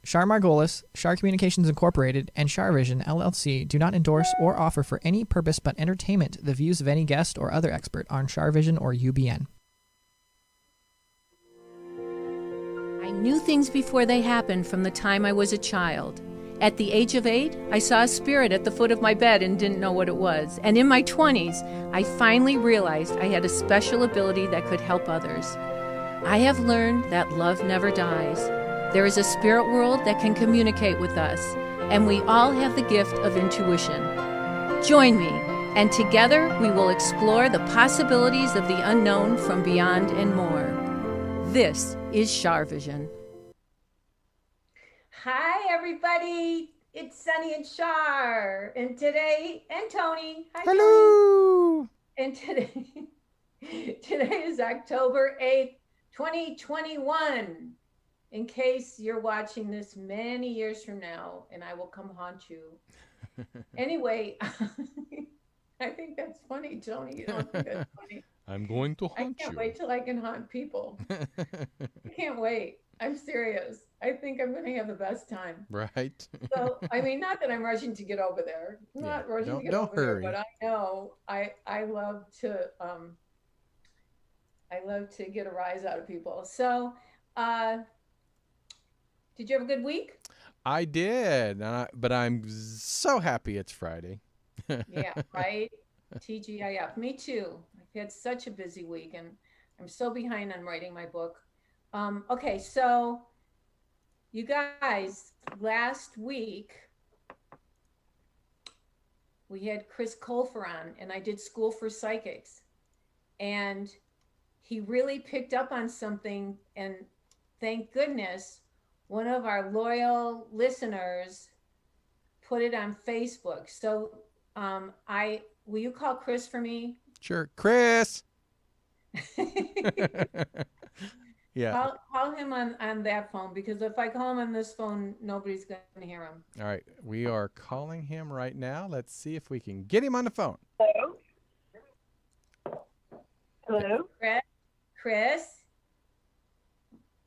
CharMargolis, Char Communications Incorporated, and CharVision LLC do not endorse or offer for any purpose but entertainment the views of any guest or other expert on CharVision or UBN. I knew things before they happened from the time I was a child. At the age of 8, I saw a spirit at the foot of my bed and didn't know what it was. And in my 20s, I finally realized I had a special ability that could help others. I have learned that love never dies. There is a spirit world that can communicate with us, and we all have the gift of intuition. Join me, and together we will explore the possibilities of the unknown from beyond and more. This is CharVision. Hi, everybody. It's Sunny and Char, and today, and Tony. Hi, Hello. Tony. And today is October 8th, 2021. In case you're watching this many years from now, and I will come haunt you. Anyway, I think that's funny, Tony. You don't think that's funny? I'm going to haunt you. I can't wait till I can haunt people. I can't wait. I'm serious. I think I'm going to have the best time. Right. So, I mean, not that I'm rushing to get over there. I'm not rushing to get over there, but I know I love to get a rise out of people. So, did you have a good week? I did, but I'm so happy it's Friday. Yeah, right? TGIF. Me too. I've had such a busy week, and I'm so behind on writing my book. Okay, so you guys, last week we had Chris Colfer on, and I did School for Psychics, and he really picked up on something, and thank goodness one of our loyal listeners put it on Facebook. So will you call Chris for me? Sure. Chris. Yeah. Call him on that phone, because if I call him on this phone, nobody's going to hear him. All right. We are calling him right now. Let's see if we can get him on the phone. Hello? Hello? Chris?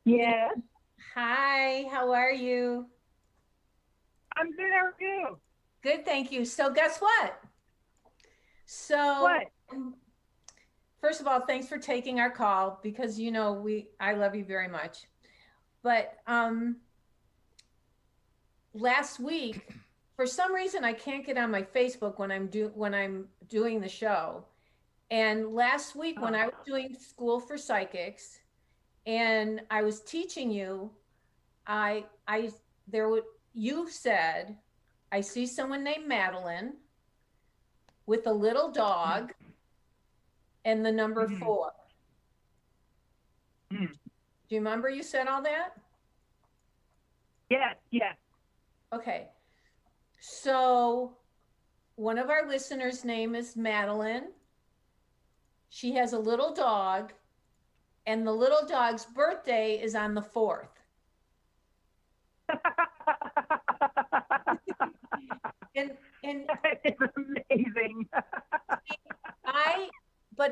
Yeah. Hi, how are you? I'm good. How are you? Good, thank you. So guess what? What? First of all, thanks for taking our call, because I love you very much. But last week, for some reason, I can't get on my Facebook when I'm doing the show. And last week, when I was doing School for Psychics, and I was teaching you, you said, I see someone named Madeline with a little dog and the number 4. Do you remember you said all that? Yes. Okay. So one of our listeners' name is Madeline. She has a little dog, and the little dog's birthday is on the 4th. and It's amazing.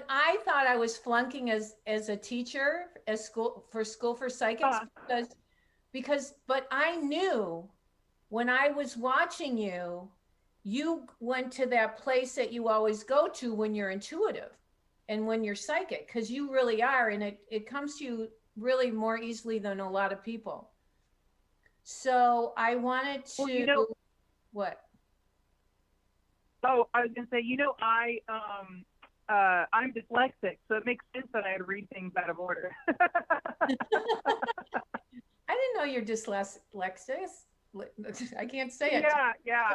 I thought I was flunking as a teacher School for Psychics, but I knew when I was watching you went to that place that you always go to when you're intuitive and when you're psychic, because you really are, and it comes to you really more easily than a lot of people. So I wanted to what? Oh, I was going to say, I'm dyslexic, so it makes sense that I'd read things out of order. I didn't know you're dyslexic. I can't say it. Yeah.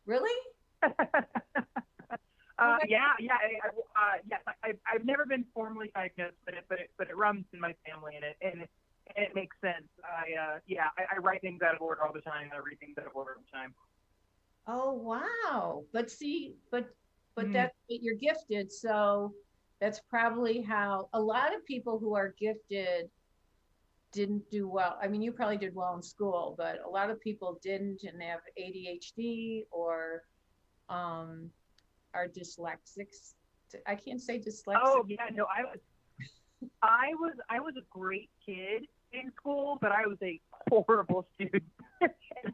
Really? Yes. I've never been formally diagnosed, but it runs in my family, and it makes sense. I write things out of order all the time, and I read things out of order all the time. Oh wow! But that's you're gifted, so that's probably how a lot of people who are gifted didn't do well. I mean, you probably did well in school, but a lot of people didn't, and they have ADHD or are dyslexics. I can't say dyslexic. Oh yeah, no, I was a great kid, in school, but I was a horrible student. And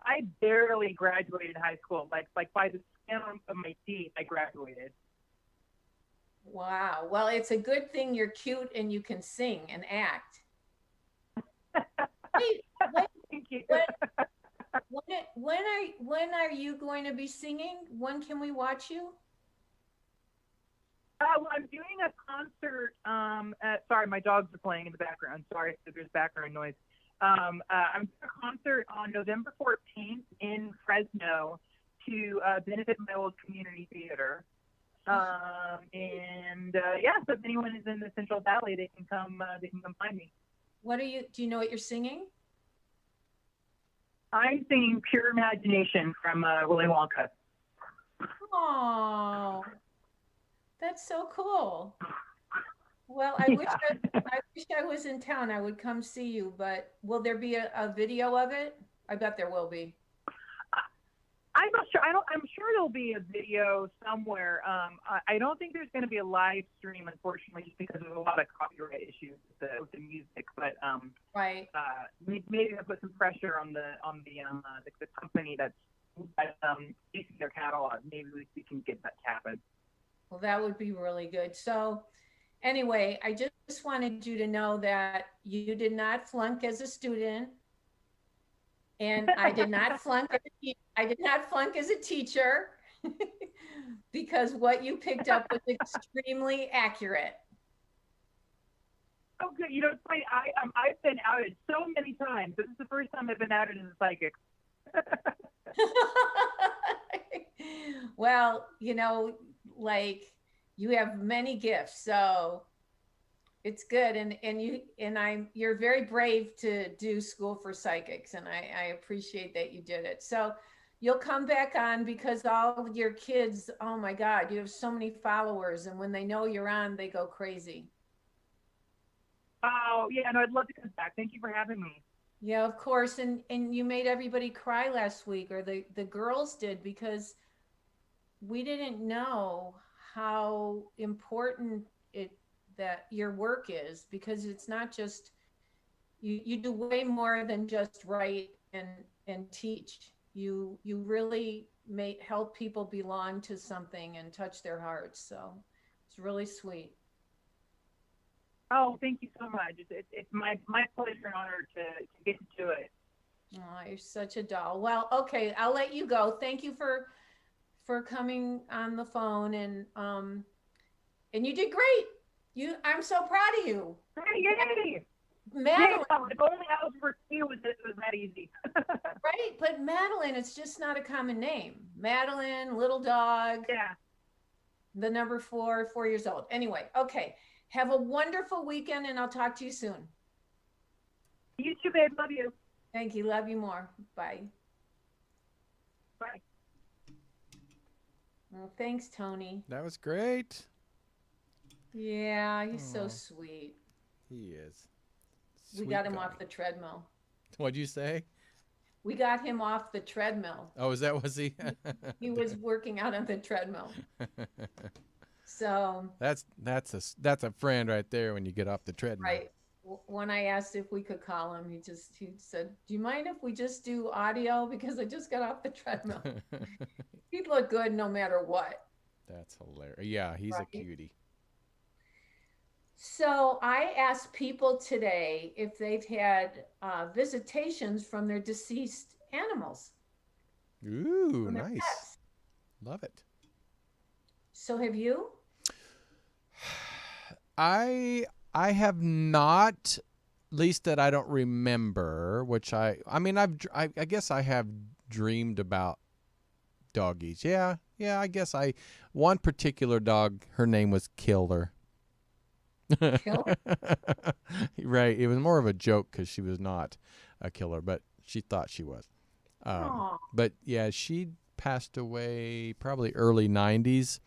I barely graduated high school. Like by the skin of my teeth, I graduated. Wow. Well, it's a good thing you're cute and you can sing and act. Wait, Thank you. when are you going to be singing? When can we watch you? Well, I'm doing a concert. Sorry, my dogs are playing in the background. Sorry if there's background noise. I'm doing a concert on November 14th in Fresno to benefit my old community theater. So if anyone is in the Central Valley, they can come find me. Do you know what you're singing? I'm singing Pure Imagination from Willy Wonka. Oh, that's so cool. Well, I wish I was in town. I would come see you, but will there be a video of it? I bet there will be. I'm not sure. I'm sure there'll be a video somewhere. I don't think there's going to be a live stream, unfortunately, just because there's a lot of copyright issues with the music. But right. Maybe I'll put some pressure on the company that's using their catalog. Maybe we can get that to happen. Well, that would be really good. So, anyway, I just wanted you to know that you did not flunk as a student. And I did not flunk. I did not flunk as a teacher because what you picked up was extremely accurate. Oh, good. You know, it's funny. I've been outed so many times. This is the first time I've been outed as a psychic. Well, you know, like you have many gifts, so it's good, you're very brave to do School for Psychics, and I appreciate that you did it. So you'll come back on because all your kids, oh my God, you have so many followers, and when they know you're on, they go crazy. Oh yeah, no, I'd love to come back. Thank you for having me. Yeah, of course, and you made everybody cry last week, or the girls did, because we didn't know how important that your work is, because it's not just you do way more than just write and teach. You really help people belong to something and touch their hearts. So it's really sweet. Oh, thank you so much. It's my pleasure and honor to get to do it. Oh, you're such a doll. Well, okay, I'll let you go. Thank you for coming on the phone, and you did great. I'm so proud of you. Yay! Madeline. If only algebra 2 was that easy. Right, but Madeline, it's just not a common name. Madeline, little dog. Yeah. The number 4 years old. Anyway, okay. Have a wonderful weekend, and I'll talk to you soon. You too, babe. Love you. Thank you. Love you more. Bye. Bye. Well, thanks, Tony. That was great. Yeah, he's so sweet. He is. We got him off the treadmill. What'd you say? We got him off the treadmill. Oh, was he? He was working out on the treadmill. So that's a friend right there when you get off the treadmill. Right. When I asked if we could call him, he said, "Do you mind if we just do audio, because I just got off the treadmill?" He'd look good no matter what. That's hilarious. Yeah, he's a cutie. So I asked people today if they've had visitations from their deceased animals. Ooh, nice. Pets. Love it. So have you? I have not, at least that I don't remember, which I guess I have dreamed about doggies. Yeah, I guess one particular dog, her name was Killer. Killer? Right. It was more of a joke because she was not a killer, but she thought she was. But yeah, she passed away probably early 90s.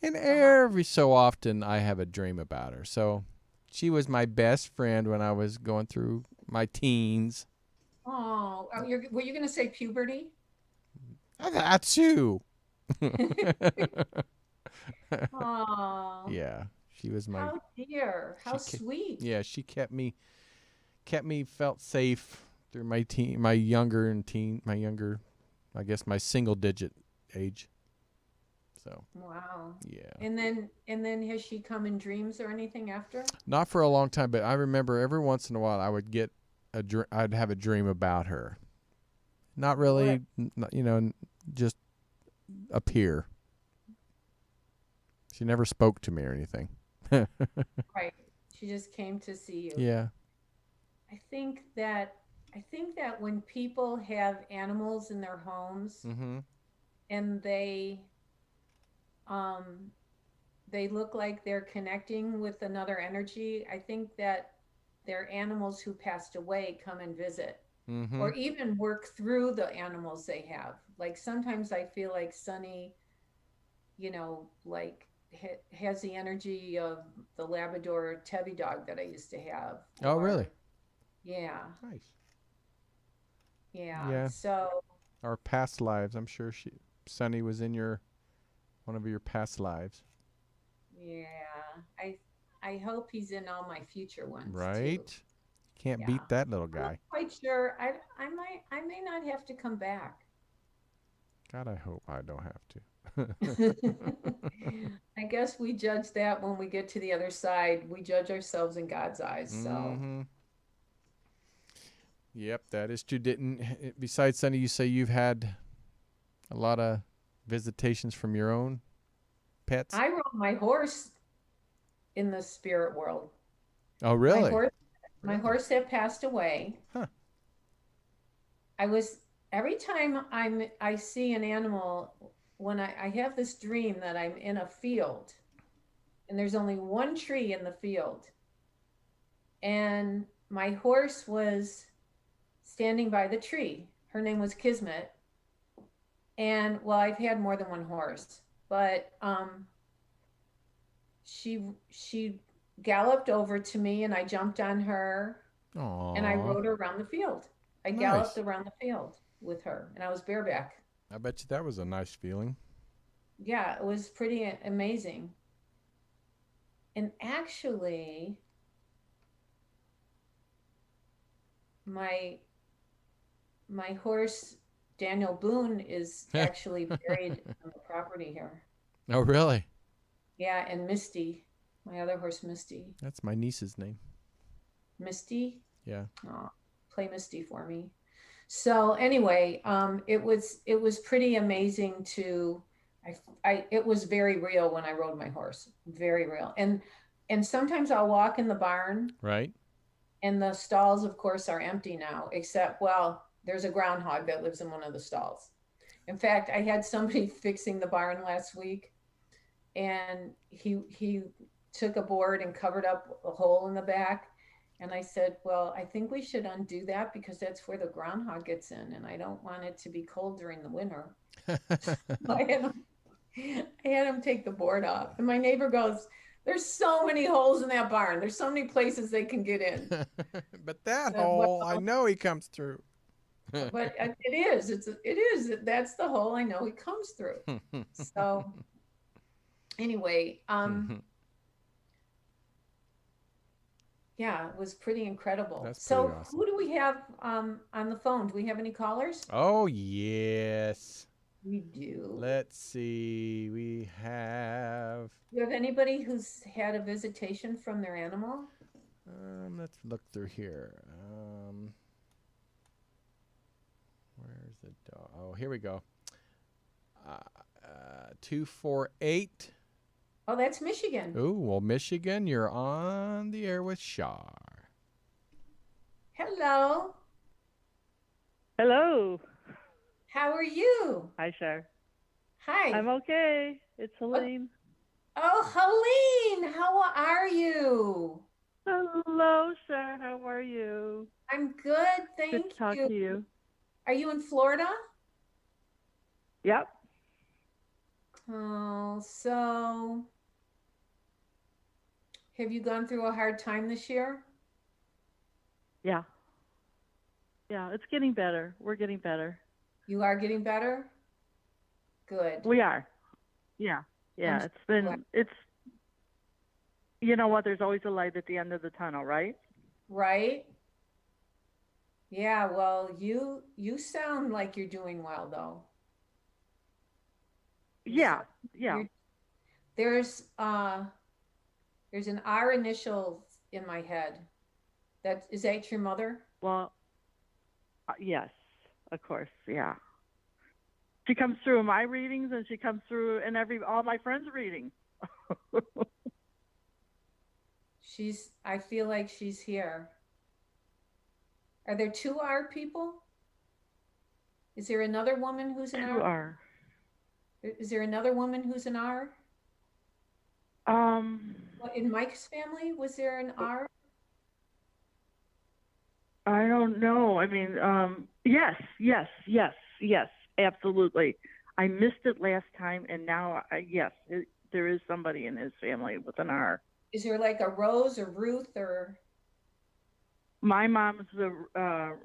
And every so often I have a dream about her. So she was my best friend when I was going through my teens. Oh, were you going to say puberty? That too. Oh. Yeah, she was my. How dear. How sweet. Yeah, she kept me kept me felt safe through my I guess my single digit age. So Wow. yeah. And then has she come in dreams or anything after? Not for a long time, but I remember every once in a while I would get I'd have a dream about her. Not really, just appear. She never spoke to me or anything. Right. She just came to see you. Yeah. I think that when people have animals in their homes Mm-hmm. and they look like they're connecting with another energy, I think that their animals who passed away come and visit. Mm-hmm. Or even work through the animals they have. Like sometimes I feel like Sunny, like has the energy of the Labrador Tebby dog that I used to have. Oh, really? Yeah. Nice. Yeah. Yeah. So Our past lives. I'm sure Sunny was in one of your past lives. yeah, I hope he's in all my future ones Right? too. Can't Yeah. beat that little I'm guy. not quite sure. I may not have to come back. God, I hope I don't have to. I guess we judge that when we get to the other side. We judge ourselves in God's eyes. So Mm-hmm. Yep, that is true. Besides Sunny, you say you've had a lot of visitations from your own pets? I rode my horse in the spirit world. Oh, really? My horse had passed away. Huh. Every time I see an animal, when I have this dream that I'm in a field and there's only one tree in the field, and my horse was standing by the tree. Her name was Kismet. And well, I've had more than one horse, but she galloped over to me and I jumped on her. Aww. And I rode her around the field. I Nice. galloped around the field with her and I was bareback. I bet you that was a nice feeling. Yeah, it was pretty amazing. And actually, my horse Daniel Boone is actually buried on the property here. Oh, really? Yeah, and Misty, my other horse Misty. That's my niece's name. Misty? Yeah. Oh, play Misty for me. So anyway, it was pretty amazing to it was very real when I rode my horse. Very real. And sometimes I'll walk in the barn. Right. And the stalls, of course, are empty now, except, well, there's a groundhog that lives in one of the stalls. In fact, I had somebody fixing the barn last week, and he took a board and covered up a hole in the back. And I said, well, I think we should undo that because that's where the groundhog gets in, and I don't want it to be cold during the winter. I had him take the board off. And my neighbor goes, there's so many holes in that barn. There's so many places they can get in. But that hole, I know he comes through. But it is. That's the hole I know he comes through. So anyway, yeah, it was pretty incredible. That's so pretty awesome. Who do we have on the phone? Do we have any callers? Oh, yes. We do. Let's see. We have... Do you have anybody who's had a visitation from their animal? Let's look through here. Where's the dog? Oh, here we go. 248. Oh, that's Michigan. Oh, well, Michigan, you're on the air with Char. Hello. Hello. How are you? Hi, Char. Hi. I'm okay. It's Helene. Oh, Helene, how are you? Hello, Char. How are you? I'm good, thank you. Good to talk to you. Are you in Florida? Yep. Oh, so have you gone through a hard time this year? Yeah. Yeah, it's getting better. We're getting better. You are getting better? Good. We are. Yeah. Yeah. It's you know what, there's always a light at the end of the tunnel, right? Right. Yeah, well, you sound like you're doing well though. You Yeah, sound, yeah. you're there's uh there's an R initial in my head. That is that your mother? Well, yes, of course, yeah. She comes through in my readings, and she comes through in all my friends' readings. I feel like she's here. Are there two R people? Is there another woman who's an Two R? are. Is there another woman who's an R? Um, In Mike's family, was there an R? I don't know. I mean, yes, yes, yes, yes, absolutely. I missed it last time, and now, yes, there is somebody in his family with an R. Is there like a Rose or Ruth or? My mom's her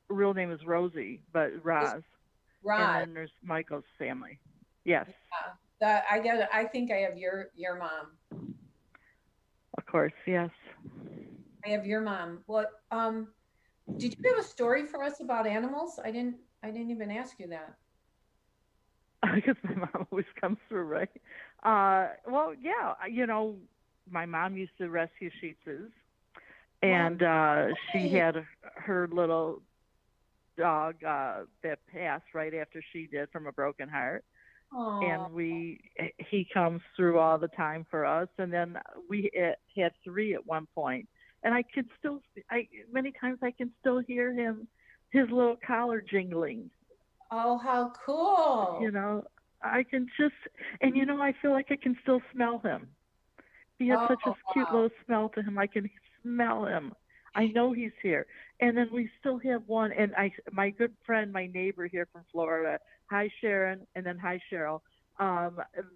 real name is Rosie, but Roz. And Rod? then there's Michael's family. Yes, I think I have your mom. of course, yes. I have your mom. What did you have a story for us about animals? I didn't even ask you that. Because my mom always comes through, right? Well, yeah, my mom used to rescue Shih Tzus, and she had her little dog that passed right after she did from a broken heart. Oh, And he comes through all the time for us, and then we had three at one point, and many times I can still hear his little collar jingling. oh, how cool. I can just, and I feel like I can still smell him. He has Oh, such a cute wow. little smell to him. I can smell him. I know he's here. And then we still have one, and my good friend, my neighbor here from Florida. Hi, Sharon, and then hi, Cheryl.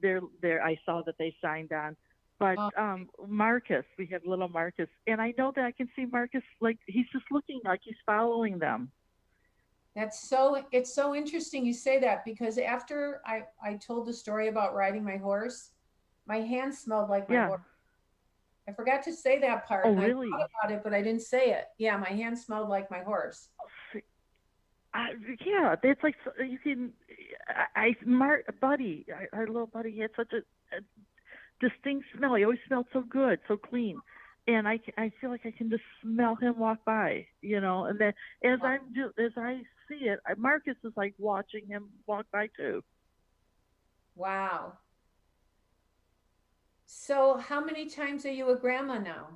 They're. I saw that they signed on. But Oh, Marcus, we have little Marcus, and I know that I can see Marcus like he's just looking like he's following them. it's so interesting you say that because after I told the story about riding my horse, my hand smelled like my Yeah. horse. I forgot to say that part Oh, and I really? thought about it, but I didn't say it. Yeah, my hand smelled like my horse. I, yeah, it's like you can. Buddy, our little buddy, he had such a distinct smell. He always smelled so good, so clean, and I feel like I can just smell him walk by, And then as I see it, Marcus is like watching him walk by too. Wow. So how many times are you a grandma now?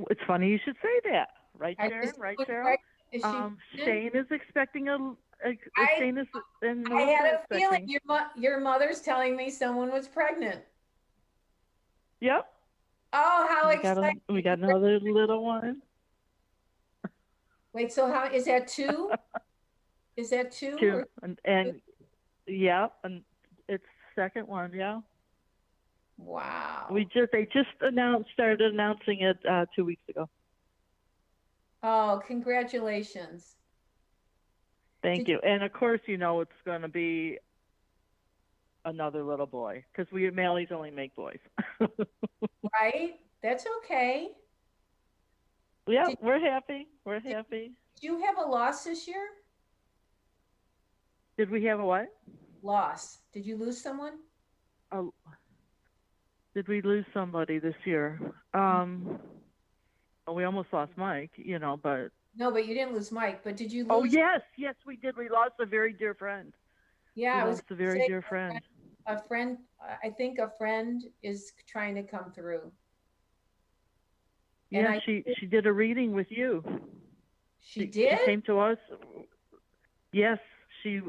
It's funny you should say that, right, Is Sharon? Right, she Cheryl? pregnant? Is she pregnant? Shane is expecting I Shane is and I had Melissa is a feeling expecting. your mother's telling me someone was pregnant. Yep. Oh, how exciting. We got another little one. Wait, so how is that two? Is that two? Two. And yeah, and it's second one, yeah. Wow. They just started announcing it 2 weeks ago. Oh, congratulations. Thank you. And of course, it's going to be another little boy because we Malies only make boys. Right? That's okay. Yeah, we're happy. We're happy. Did you have a loss this year? Did we have a what? Loss. Did you lose someone? Did we lose somebody this year? We almost lost Mike, but. No, but you didn't lose Mike. But did you lose? Oh, yes, we did. We lost a very dear friend. Yeah, we lost a very dear friend. A friend. I think a friend is trying to come through. Yeah, she did a reading with you. She did? She came to us. Yes, she.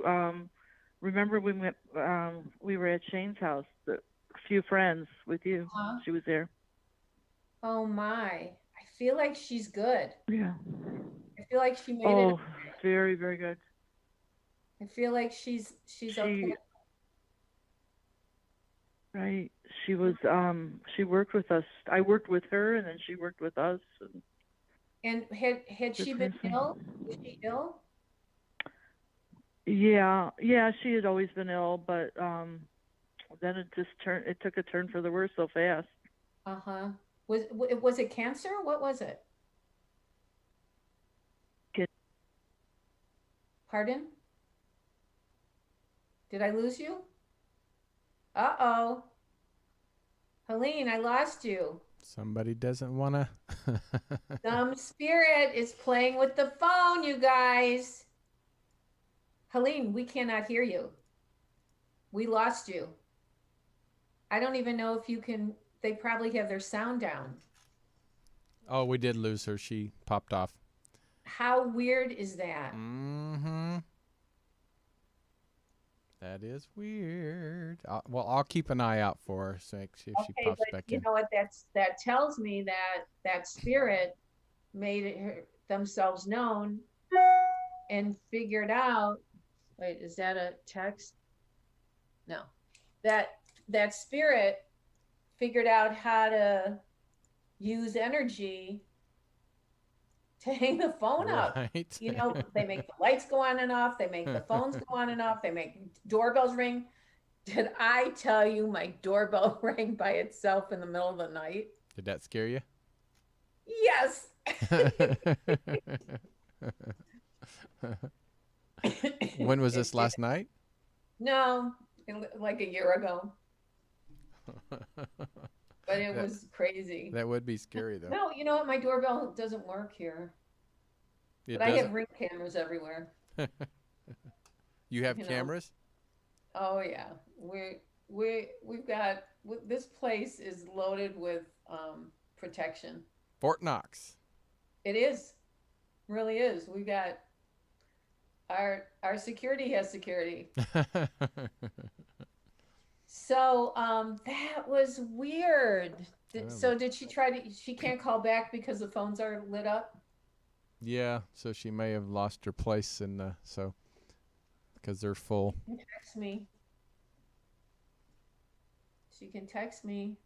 Remember we went. We were at Shane's house. A few friends with you. Uh-huh. She was there. Oh my! I feel like she's good. Yeah. I feel like she made it. Oh, very, very good. I feel like she's okay. Right. She was. She worked with us. I worked with her, and then she worked with us. And had she been ill? Was she ill? Yeah, she had always been ill, but then it took a turn for the worse so fast. Uh-huh. Was it cancer? What was it? Pardon? Did I lose you? Uh-oh. Helene, I lost you. Somebody doesn't want to. Some spirit is playing with the phone, you guys. Helene, we cannot hear you. We lost you. I don't even know if you can, they probably have their sound down. Oh, we did lose her. She popped off. How weird is that? Mm-hmm. That is weird. I'll keep an eye out for her, so see if she pops back in. You know what? That tells me that that spirit made themselves known and figured out. Wait, is that a text? No, that spirit figured out how to use energy to hang the phone up. Right. You know, they make the lights go on and off. They make the phones go on and off. They make doorbells ring. Did I tell you my doorbell rang by itself in the middle of the night? Did that scare you? Yes. When was this, last night? No, like a year ago. But it was crazy. That would be scary, though. No, you know what? My doorbell doesn't work here. But I have ring cameras everywhere. You have cameras? Oh yeah, we've got, this place is loaded with protection. Fort Knox. It is, really is. We got our security has security. So that was weird. So did she try to? She can't call back because the phones are lit up. Yeah, so she may have lost her place because they're full. She can text me. She can text me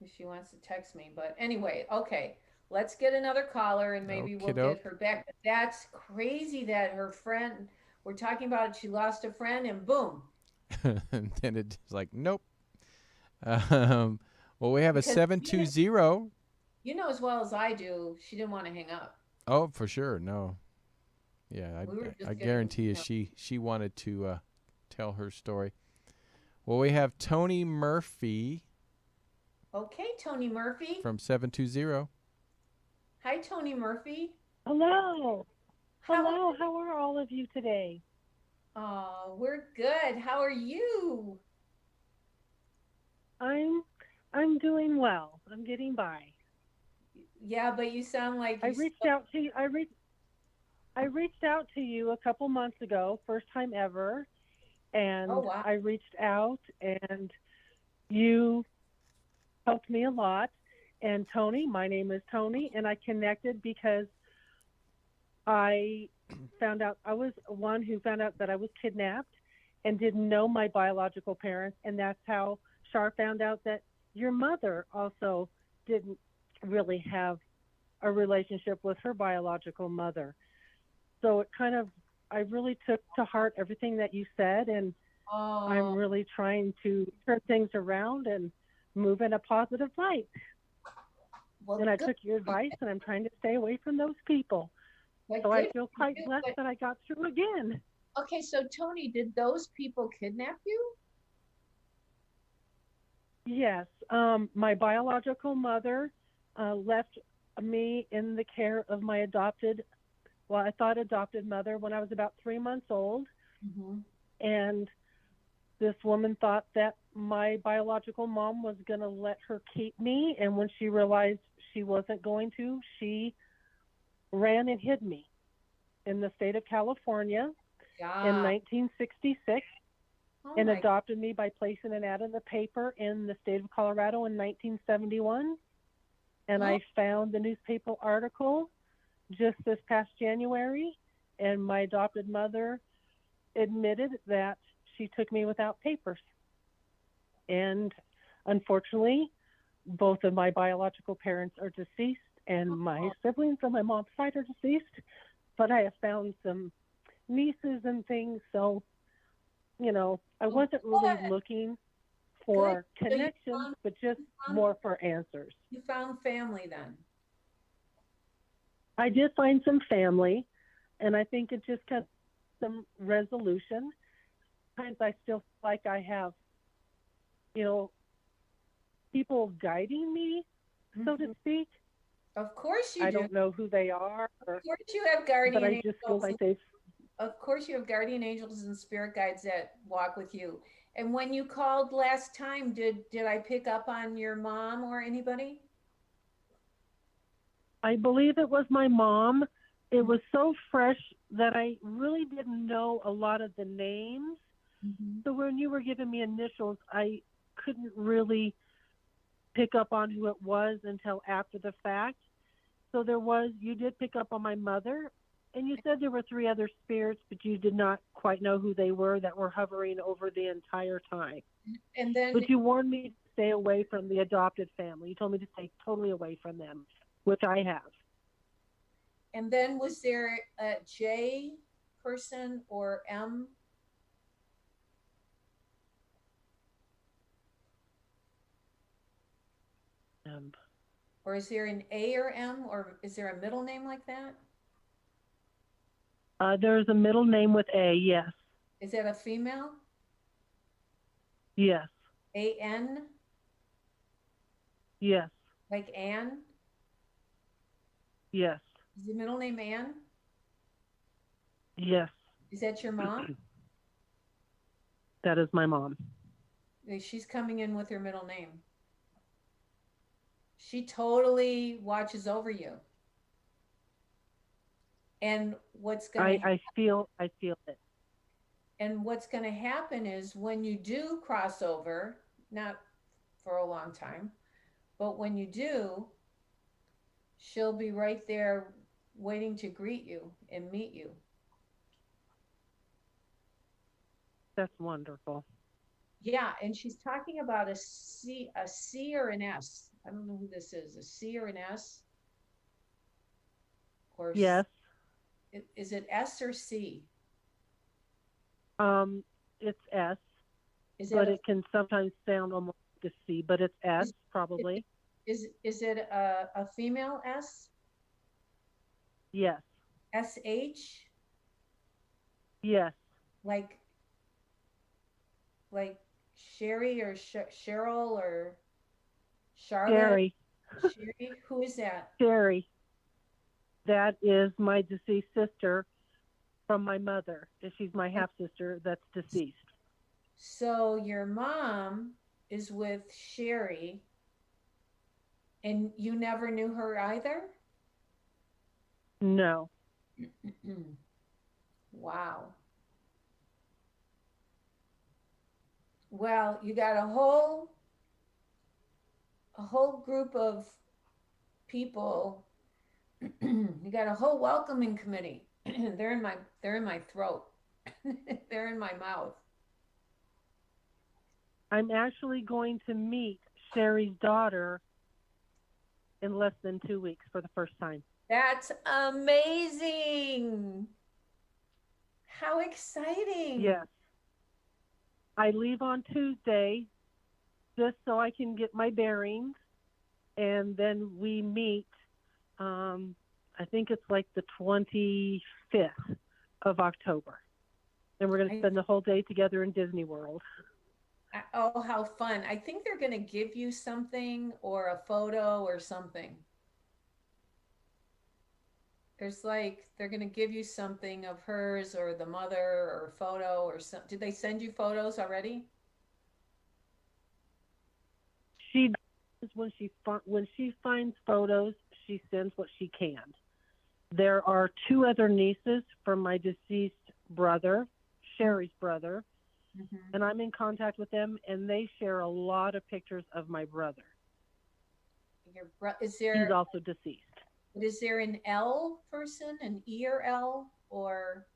if she wants to text me. But anyway, okay, let's get another caller and maybe we'll get her back. But that's crazy that her friend, we're talking about it, she lost a friend and boom. And then it's like, nope. Well, we have a 720. You know as well as I do, she didn't want to hang up. Oh, for sure. No. Yeah, I guarantee you she wanted to tell her story. Well, we have Tony Murphy. Okay, Tony Murphy. From 720. Hi, Tony Murphy. Hello. Hello. How are all of you today? Oh, we're good. How are you? I'm doing well. I'm getting by. Yeah, but you sound like I reached out to you. I reached out to you a couple months ago, first time ever, and wow. I reached out and you helped me a lot. And Tony, my name is Tony, and I connected because I found out I was one who found out that I was kidnapped and didn't know my biological parents, and that's how Char found out that your mother also didn't really have a relationship with her biological mother. So it kind of, I really took to heart everything that you said, and I'm really trying to turn things around and move in a positive light. Well, and I took your advice, and I'm trying to stay away from those people. So I feel quite blessed that I got through again. Okay, so Tony, did those people kidnap you? Yes. My biological mother left me in the care of my adopted mother when I was about 3 months old. Mm-hmm. And this woman thought that my biological mom was going to let her keep me. And when she realized she wasn't going to, she ran and hid me in the state of California in 1966 and adopted me by placing an ad in the paper in the state of Colorado in 1971. And I found the newspaper article just this past January, and my adopted mother admitted that she took me without papers. And unfortunately, both of my biological parents are deceased, and my siblings on my mom's side are deceased. But I have found some nieces and things, so, you know, I wasn't really looking for connections, but just more for answers. You found family then? I did find some family. And I think it just kind of some resolution. Sometimes I still feel like I have, people guiding me, so to speak. Of course you I do. don't know who they are, Of course you have but guardian I just feel angels. like they've. Of course you have guardian angels and spirit guides that walk with you. And when you called last time, did I pick up on your mom or anybody? I believe it was my mom. It was so fresh that I really didn't know a lot of the names. So when you were giving me initials, I couldn't really pick up on who it was until after the fact. So you did pick up on my mother, and you said there were 3 other spirits, but you did not quite know who they were that were hovering over the entire time. And then, But you warned me to stay away from the adopted family. You told me to stay totally away from them, which I have. and then was there a J person or M? Or is there an A or M, or is there a middle name like that? There's a middle name with A, yes. Is that a female? Yes. A-N? Yes. Like Anne? Yes. Is the middle name Anne? Yes. Is that your mom? That is my mom. She's coming in with her middle name. She totally watches over you. And what's going to I feel it. And what's going to happen is when you do cross over, not for a long time, but when you do, she'll be right there waiting to greet you and meet you. That's wonderful. Yeah, and she's talking about a C or an S. I don't know who this is, a C or an S? Or yes. Is it S or C? It's S, But it can sometimes sound almost like a C, but it's S probably. Is it a female S? Yes. SH? Yes. Like Sherry or Cheryl or Charlotte? Sherry. Sherry? Who is that? Sherry. That is my deceased sister from my mother. She's my half-sister that's deceased. So your mom is with Sherry, and you never knew her either? No. Wow. Well, you got a whole group of people. You got a whole welcoming committee. They're in my throat. They're in my mouth. I'm actually going to meet Sherry's daughter in less than 2 weeks for the first time. That's amazing. How exciting. Yes. I leave on Tuesday just so I can get my bearings, and then we meet, I think it's like the 25th of October. And we're going to spend the whole day together in Disney World. Oh, how fun. I think they're going to give you something or a photo or something. They're going to give you something of hers or the mother or a photo or something. Did they send you photos already? She does when she finds photos, she sends what she can. There are 2 other nieces from my deceased brother, Sherry's brother, and I'm in contact with them, and they share a lot of pictures of my brother. He's also deceased. Is there an L person, an E or L, or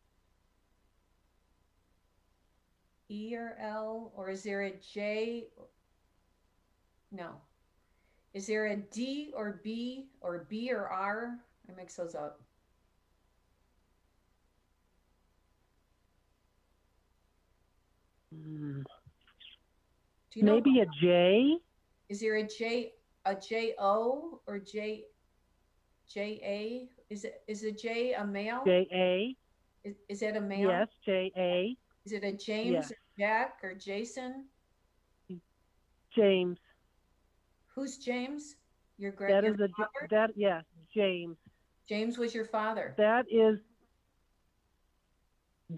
E or L, or is there a J? No. Is there a D or B or B or R? I mix those up. Do you know maybe a J? Is there a J O or J J-A? Is a J a male? J-A. Is it a male? Yes, J-A. Is it a James, Yes. or Jack, or Jason? James. Who's James? Your That your is a father? that yes, James. James was your father.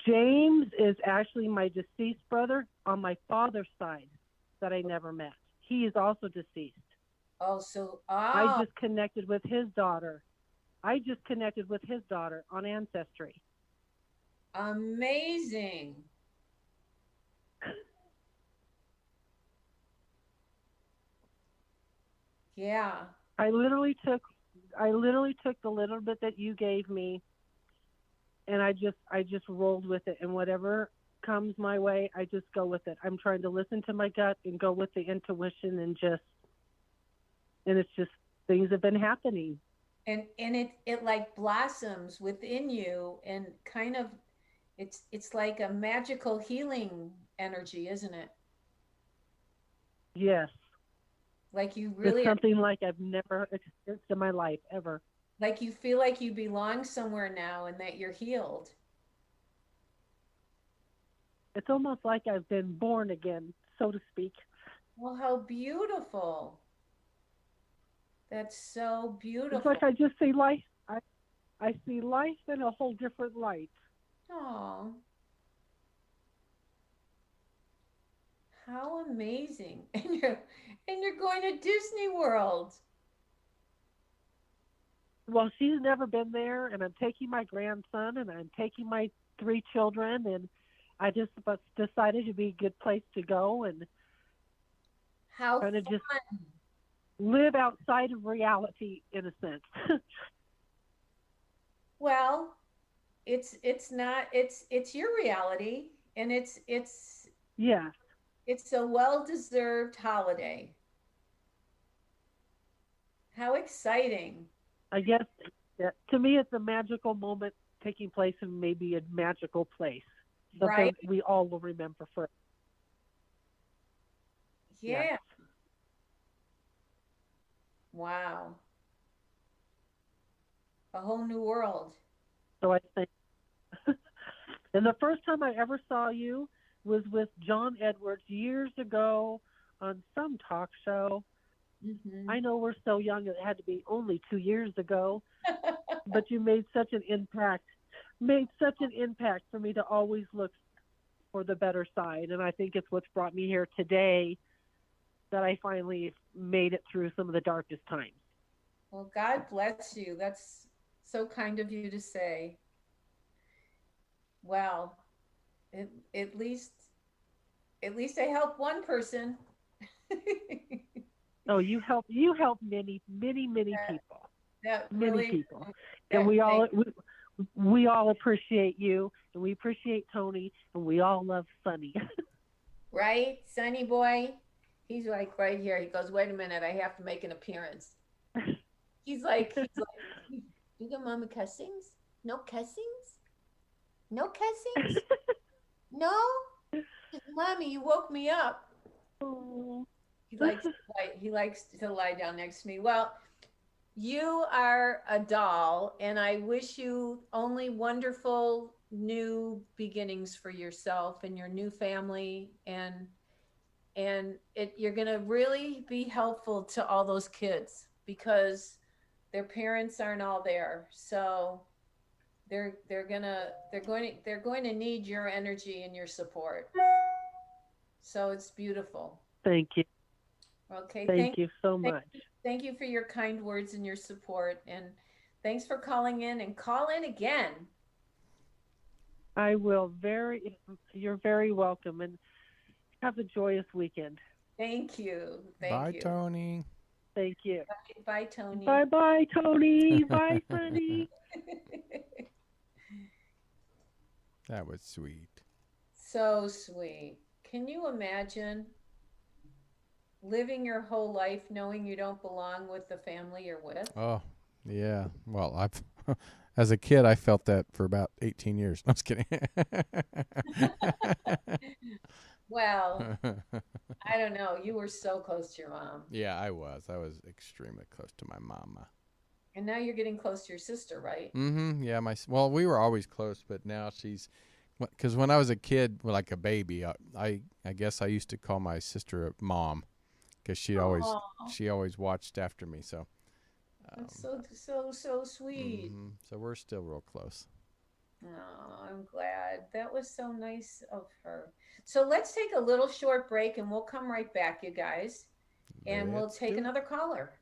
James is actually my deceased brother on my father's side that I never met. He is also deceased. Oh, so I just connected with his daughter. on Ancestry. amazing. Yeah. I literally took the little bit that you gave me, and I just rolled with it, and whatever comes my way, I just go with it. I'm trying to listen to my gut and go with the intuition, and it's just things have been happening. And it like blossoms within you, and kind of it's like a magical healing energy, isn't it? Yes. Like you really It's something like I've never experienced in my life ever. like you feel like you belong somewhere now and that you're healed. It's almost like I've been born again, so to speak. Well, how beautiful. That's so beautiful. It's like I just see life. I see life in a whole different light. Oh, how amazing. And you're going to Disney World. Well, she's never been there, and I'm taking my grandson, and I'm taking my 3 children, and I just decided it'd be a good place to go and How kind fun. of just live outside of reality in a sense. Well, it's not it's your reality, and it's Yeah. it's a well-deserved holiday. How exciting. I guess to me it's a magical moment taking place in maybe a magical place. Something Right? we all will remember for. Yeah. Yes. Wow. A whole new world. So I think and the first time I ever saw you was with John Edwards years ago on some talk show. Mm-hmm. I know we're so young, it had to be only 2 years ago, but you made such an impact for me to always look for the better side. And I think it's what's brought me here today, that I finally made it through some of the darkest times. Well, God bless you. That's so kind of you to say. Well, at least I helped one person. Oh, you help many people. That Many really, people. that- And we all appreciate you, and we appreciate Tony, and we all love Sonny. right, Sonny boy. He's like right here. He goes, wait a minute, I have to make an appearance. He's like, you got mama cussings? No cussings? No cussings? No? Mommy, you woke me up. Oh. He likes to lie down next to me. Well, you are a doll, and I wish you only wonderful new beginnings for yourself and your new family, and you're going to really be helpful to all those kids because their parents aren't all there. So they're going to need your energy and your support. So it's beautiful. Thank you. Okay. Thank you so much. Thank you for your kind words and your support. And thanks for calling in, and call in again. I will. You're very welcome, and have a joyous weekend. Thank you. Bye, Tony. Thank you. Bye, Tony. Bye, Tony. Bye, Sonny. That was sweet. So sweet. Can you imagine living your whole life knowing you don't belong with the family you're with? Oh, yeah. Well, I've as a kid, I felt that for about 18 years. I'm just kidding. Well, I don't know. You were so close to your mom. Yeah, I was. I was extremely close to my mama. And now you're getting close to your sister, right? Mm-hmm. Yeah, well, we were always close, but now she's, because when I was a kid, well, like a baby, I guess I used to call my sister a mom, because she always watched after me. So That's so sweet. mm-hmm. So we're still real close. Oh, I'm glad. That was so nice of her. So let's take a little short break and we'll come right back, you guys. And we'll take another caller.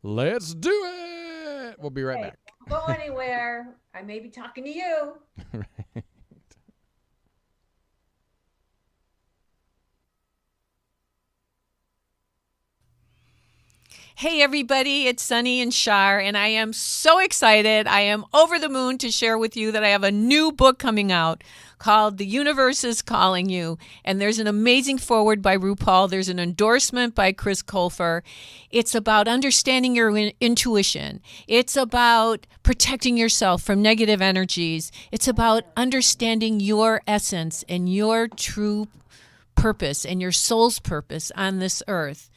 Let's do it. We'll be right back. Don't go anywhere. I may be talking to you. Right. Hey everybody, it's Sunny and Char, and I am so excited. I am over the moon to share with you that I have a new book coming out called The Universe is Calling You. And there's an amazing foreword by RuPaul. There's an endorsement by Chris Colfer. It's about understanding your intuition. It's about protecting yourself from negative energies. It's about understanding your essence and your true purpose and your soul's purpose on this earth.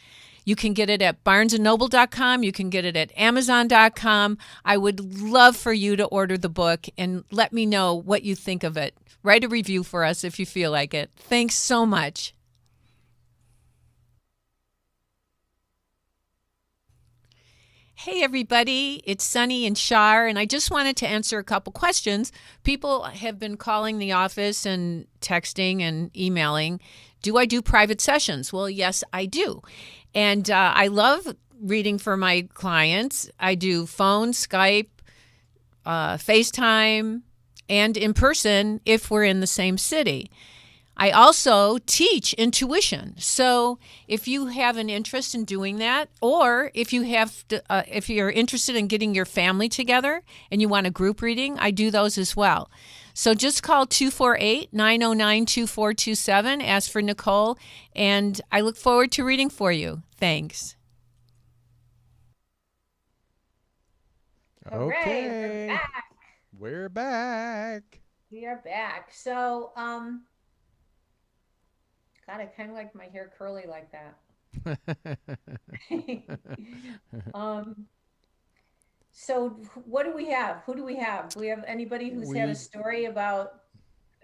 You can get it at barnesandnoble.com. You can get it at amazon.com. I would love for you to order the book and let me know what you think of it. Write a review for us if you feel like it. Thanks so much. Hey everybody, it's Sunny and Char, and I just wanted to answer a couple questions. People have been calling the office and texting and emailing. Do I do private sessions? Well, yes, I do. And I love reading for my clients. I do phone, Skype, FaceTime, and in person if we're in the same city. I also teach intuition. So if you have an interest in doing that, or if you're interested in getting your family together and you want a group reading, I do those as well. So just call 248-909-2427, ask for Nicole, and I look forward to reading for you. Thanks. Okay. We're back. We are back. So, God, I kind of like my hair curly like that. So what do we have? Who do we have? Do we have anybody who's had a story about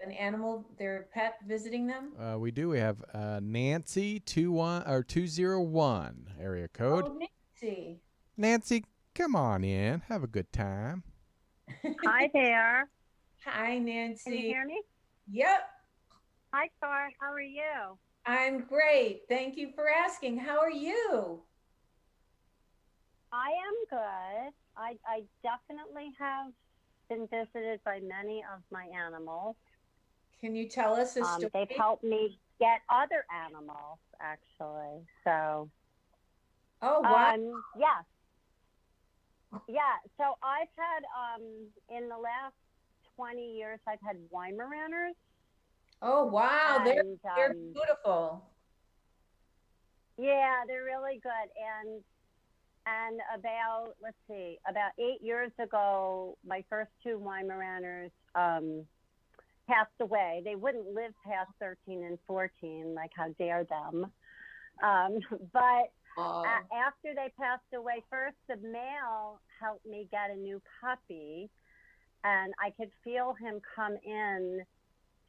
an animal, their pet visiting them? We do. We have Nancy 201 area code. Oh, Nancy. Nancy, come on in. Have a good time. Hi there. Hi, Nancy. Can you hear me? Yep. Hi, Char. How are you? I'm great. Thank you for asking. How are you? I am good. I definitely have been visited by many of my animals. Can you tell us a story? They've helped me get other animals, actually. So. Oh, wow. Yes. Yeah. So I've had, in the last 20 years, I've had Weimaraners. Oh, wow. They're beautiful. Yeah, they're really good. And about 8 years ago, my first two Weimaraners passed away. They wouldn't live past 13 and 14, like how dare them. But after they passed away, first the male helped me get a new puppy, and I could feel him come in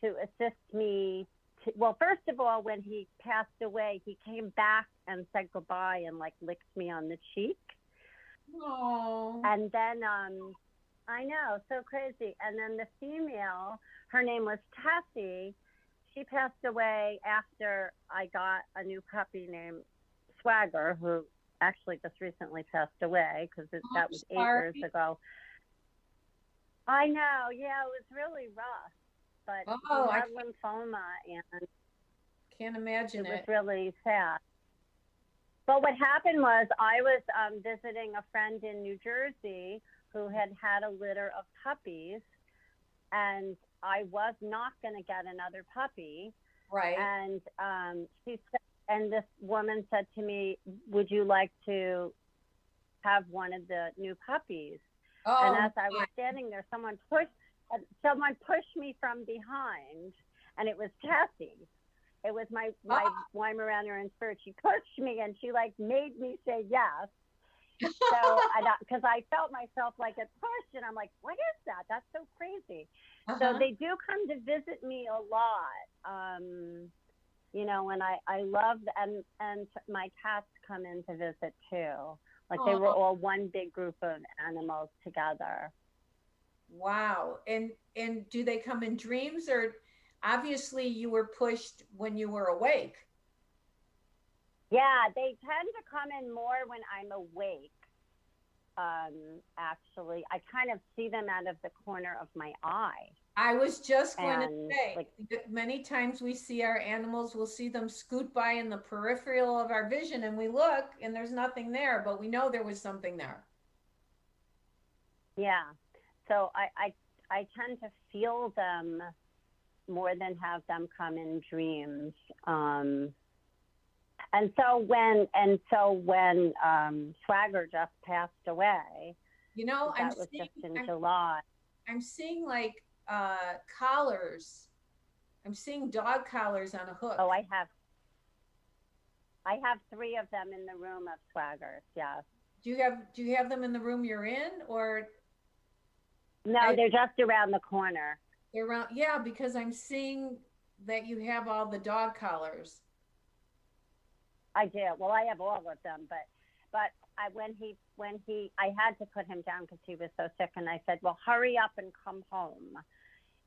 to assist me. Well, first of all, when he passed away, he came back and said goodbye and licked me on the cheek. Oh. And then, I know, so crazy. And then the female, her name was Tessie. She passed away after I got a new puppy named Swagger, who actually just recently passed away because that was 8 years ago. I know, yeah, it was really rough. But he had lymphoma, and can't imagine it was really sad. But what happened was I was visiting a friend in New Jersey who had a litter of puppies, and I was not going to get another puppy. Right. And she said, and this woman said to me, "Would you like to have one of the new puppies?" Oh, and as I was standing there, someone pushed me from behind, and it was Tessie. It was my Weimaraner in spirit. She pushed me, and she made me say yes. So, because I felt myself like at push, and I'm like, what is that? That's so crazy. So they do come to visit me a lot. You know, and I love, and my cats come in to visit too. Like they were all one big group of animals together. Wow. And do they come in dreams, or obviously you were pushed when you were awake? Yeah, they tend to come in more when I'm awake. Actually, I kind of see them out of the corner of my eye. I was just going to say, like, many times we see our animals, we'll see them scoot by in the peripheral of our vision, and we look and there's nothing there, but we know there was something there. Yeah. So I tend to feel them more than have them come in dreams. And so when Swagger just passed away, you know, that was just in July. I'm seeing like collars. I'm seeing dog collars on a hook. Oh, I have 3 of them in the room of Swaggers. Yes. Do you have them in the room you're in, or? No, they're just around the corner. They're around, yeah, because I'm seeing that you have all the dog collars. I do. Well, I have all of them, but I had to put him down because he was so sick, and I said, well, hurry up and come home,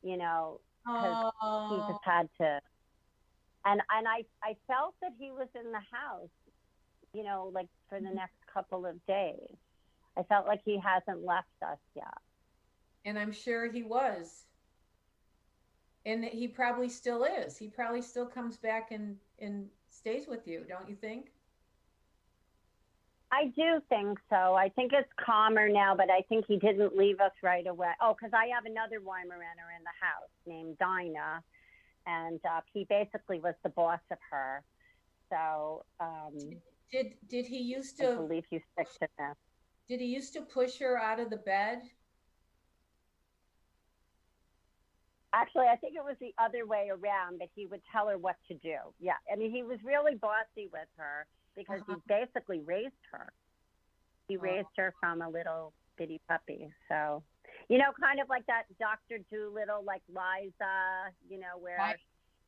you know, because he just had to. And I felt that he was in the house, you know, like for the next couple of days. I felt like he hasn't left us yet. And I'm sure he was. And he probably still is. He probably still comes back and stays with you, don't you think? I do think so. I think it's calmer now, but I think he didn't leave us right away. Oh, because I have another Weimaraner in the house named Dinah, and he basically was the boss of her. So did he used to? I believe he's sick to death. Did he used to push her out of the bed? Actually, I think it was the other way around, that he would tell her what to do. Yeah, I mean, he was really bossy with her because he basically raised her. He raised her from a little bitty puppy. So, you know, kind of like that Dr. Dolittle, like Liza, you know, where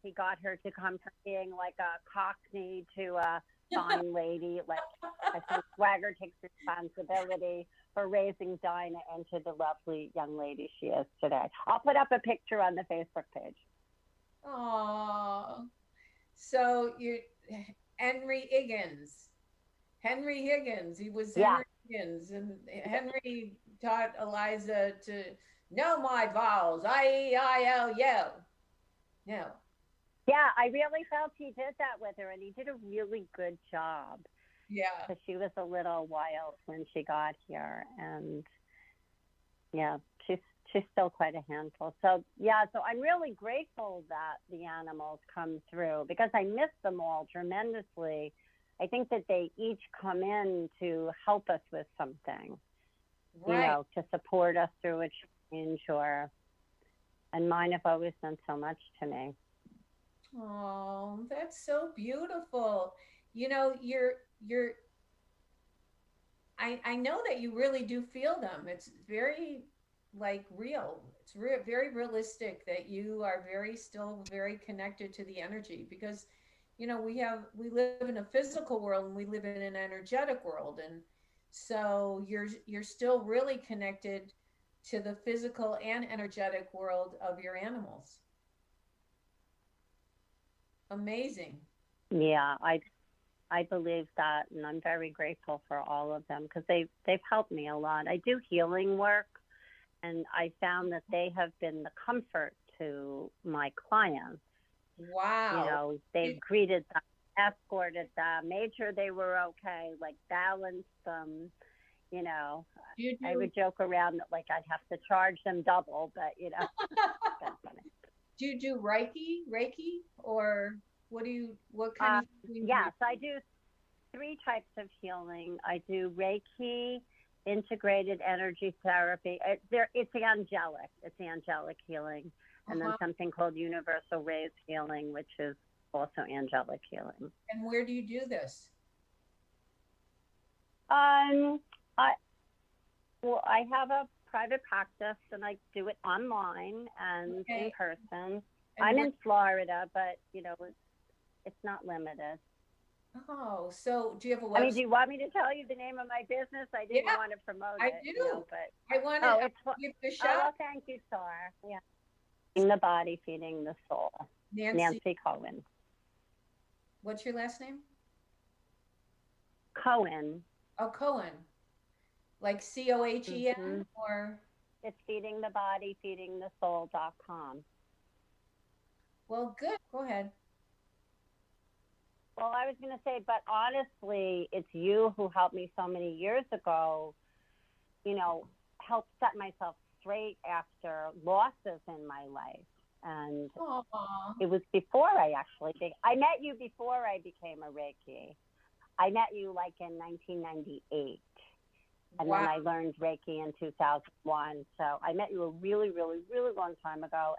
he got her to come from being like a cockney to a fine lady. Like, I think Swagger takes responsibility for raising Dinah into the lovely young lady she is today. I'll put up a picture on the Facebook page. Oh, so you, Henry Higgins. He was Henry Higgins, and Henry taught Eliza to know my vowels. I-E-I-L-U. No. Yeah, I really felt he did that with her, and he did a really good job. Yeah. Because she was a little wild when she got here, and yeah, she's still quite a handful. So yeah, so I'm really grateful that the animals come through because I miss them all tremendously. I think that they each come in to help us with something, you know, to support us through a change, and mine have always done so much to me. Oh, that's so beautiful. You know, I know that you really do feel them. It's very like real. It's very realistic that you are still very connected to the energy, because, you know, we live in a physical world and we live in an energetic world. And so you're still really connected to the physical and energetic world of your animals. Amazing. Yeah, I believe that, and I'm very grateful for all of them because they've helped me a lot. I do healing work, and I found that they have been the comfort to my clients. Wow. You know, they've greeted them, escorted them, made sure they were okay, like balanced them. You know, I would joke around that like I'd have to charge them double, but you know, that's funny. Do you do Reiki, or what kind of healing? Yes, I do 3 types of healing. I do Reiki, integrated energy therapy. It's angelic. It's angelic healing. And then something called universal rays healing, which is also angelic healing. And where do you do this? I have a private practice, and I do it online and in person. I'm in Florida, but it's not limited. Oh, so do you have a website? I mean, do you want me to tell you the name of my business? I didn't want to promote it. I do. But I want to give the shot. Oh, well, thank you, Char. Yeah. Feeding the body, feeding the soul. Nancy Cohen. What's your last name? Cohen. Oh, Cohen. Like Cohen or? It's feeding the body, feeding the soul.com. Well, good. Go ahead. Well, I was going to say, but honestly, it's you who helped me so many years ago, help set myself straight after losses in my life. And it was before I met you before I became a Reiki. I met you like in 1998. And then I learned Reiki in 2001. So I met you a really, really, really long time ago.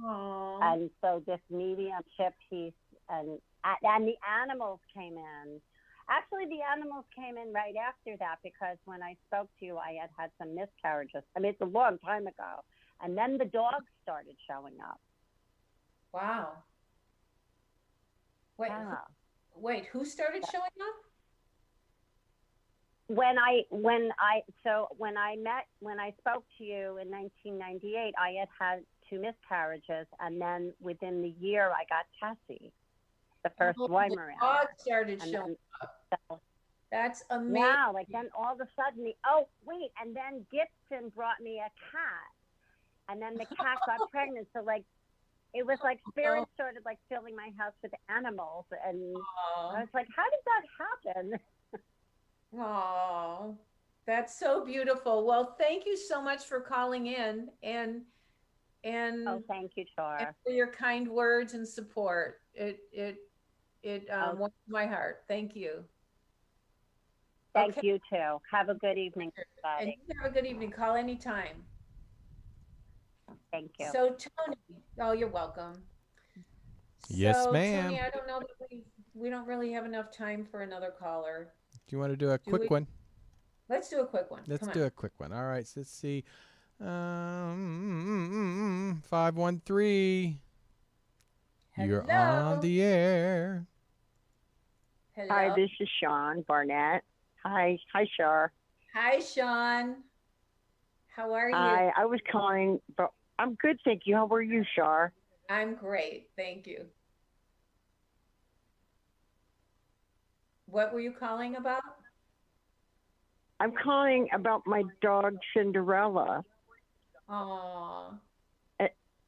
And so this mediumship piece and the animals came in. Actually, the animals came in right after that, because when I spoke to you, I had some miscarriages. I mean, it's a long time ago. And then the dogs started showing up. Wow. Wait, who started showing up? When I spoke to you in 1998, I had 2 miscarriages, and then within the year, I got Tessie. The first Weimaraner. God started showing up. That's amazing. Yeah, like then all of a sudden, and then Gibson brought me a cat, and then the cat got pregnant. So it was like spirit started filling my house with animals, and I was like, how did that happen? Oh, that's so beautiful. Well, thank you so much for calling in, and thank you, Char, and for your kind words and support. It warms my heart. Thank you. Thank you too. Have a good evening, everybody. And have a good evening. Call anytime. Thank you. So Tony, you're welcome. Yes, ma'am. Tony, I don't know that we don't really have enough time for another caller. Do you want to do a quick one? Let's do a quick one. Let's do a quick one. All right. So let's see. 513. Hello. You're on the air. Hello. Hi, this is Sean Barnett. Hi, Char. Hi, Sean. How are you? Hi, I was calling, but I'm good, thank you. How are you, Char? I'm great, thank you. What were you calling about? I'm calling about my dog Cinderella. Aww.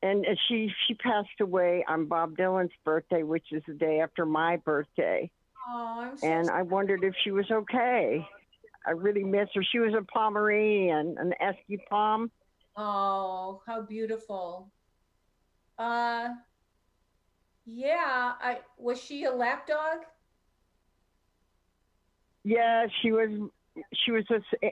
And she passed away on Bob Dylan's birthday, which is the day after my birthday. Oh, I'm so And sorry. I wondered if she was okay. I really miss her. She was a Pomeranian, an Esky Pom. Oh, how beautiful. Was she a lap dog? Yeah, she was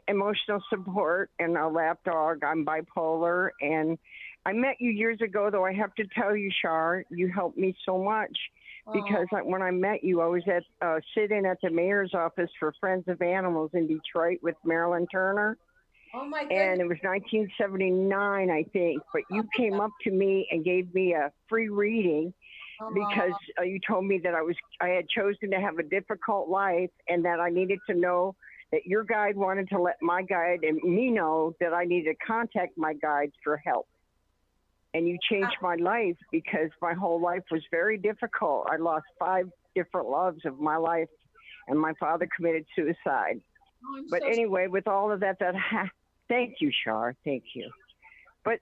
emotional support and a lap dog. I'm bipolar, and I met you years ago, though I have to tell you, Char, you helped me so much, because when I met you, I was at sitting at the mayor's office for Friends of Animals in Detroit with Marilyn Turner. Oh my goodness. And it was 1979, I think, but you came up to me and gave me a free reading because you told me that I had chosen to have a difficult life, and that I needed to know that your guide wanted to let my guide and me know that I needed to contact my guides for help. And you changed my life, because my whole life was very difficult. I lost 5 different loves of my life, and my father committed suicide. But anyway, with all of that, thank you, Char. Thank you. But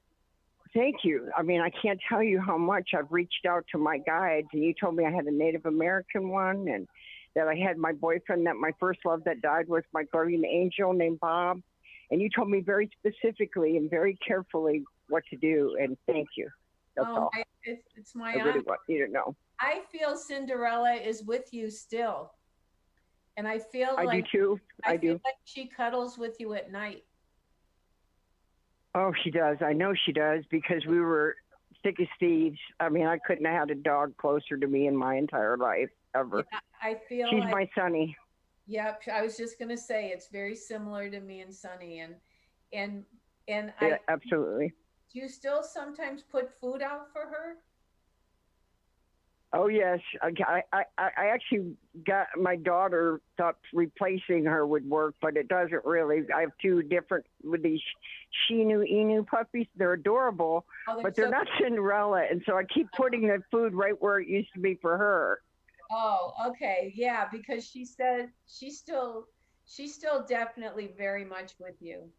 thank you. I mean, I can't tell you how much I've reached out to my guides, and you told me I had a Native American one, and that I had my boyfriend, that my first love that died was my guardian angel named Bob. And you told me very specifically and very carefully what to do, and thank you. That's all. It's my honor. I really want you to know. I feel Cinderella is with you still. And I feel I do too. I feel do. like she cuddles with you at night. Oh, she does. I know she does, because we were thick as thieves. I mean, I couldn't have had a dog closer to me in my entire life, ever. Yeah, I feel she's like, my Sonny. Yep, I was just gonna say it's very similar to me and Sunny, and Yeah, absolutely. do you still sometimes put food out for her? Oh yes, I actually got my daughter thought replacing her would work, but it doesn't really. I have two different with these Shinu Inu puppies. They're adorable, but they're not Cinderella, and so I keep putting the food right where it used to be for her. Oh, okay, yeah, because she said she's still definitely very much with you.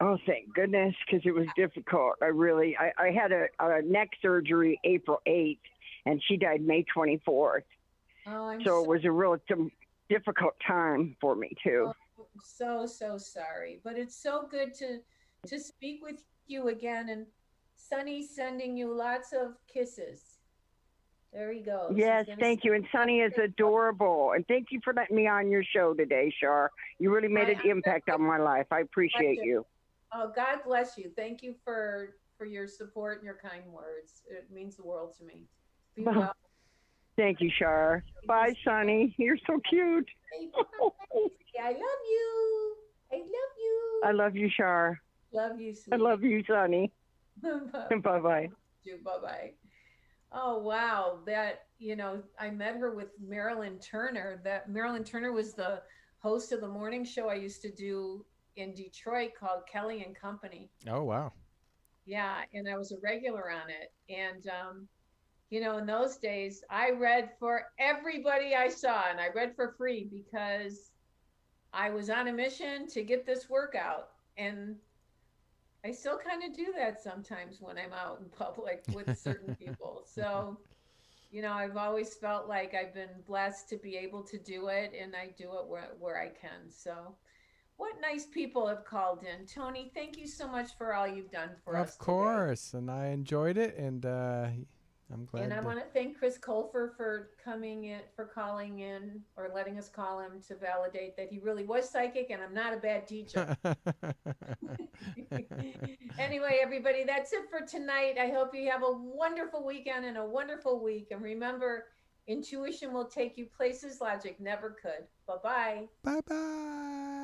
Oh, thank goodness, because it was difficult. I had a neck surgery April 8th, and she died May 24th. Oh, so it was a real difficult time for me, too. Oh, so sorry. But it's so good to speak with you again. And Sunny's sending you lots of kisses. There he goes. Yes, thank you. And Sunny is adorable. And thank you for letting me on your show today, Char. You really made an impact on my life. I appreciate you. Oh, God bless you. Thank you for your support and your kind words. It means the world to me. Be well. Thank you, Char. Bye, Sunny. You're so cute. I love you. I love you. I love you, Char. Love you, sweetie. I love you, Sunny. Bye-bye. Bye-bye. Oh, wow. That, I met her with Marilyn Turner. That Marilyn Turner was the host of the morning show I used to do in Detroit called Kelly and Company. Oh, wow. Yeah, and I was a regular on it. And, in those days, I read for everybody I saw, and I read for free because I was on a mission to get this workout. And I still kind of do that sometimes when I'm out in public with certain people. So, I've always felt like I've been blessed to be able to do it, and I do it where I can. So, what nice people have called in. Tony, thank you so much for all you've done for us. Of course, and I enjoyed it, and I'm glad. And I want to thank Chris Colfer for calling in, or letting us call him to validate that he really was psychic, and I'm not a bad teacher. Anyway, everybody, that's it for tonight. I hope you have a wonderful weekend and a wonderful week. And remember, intuition will take you places logic never could. Bye-bye. Bye-bye.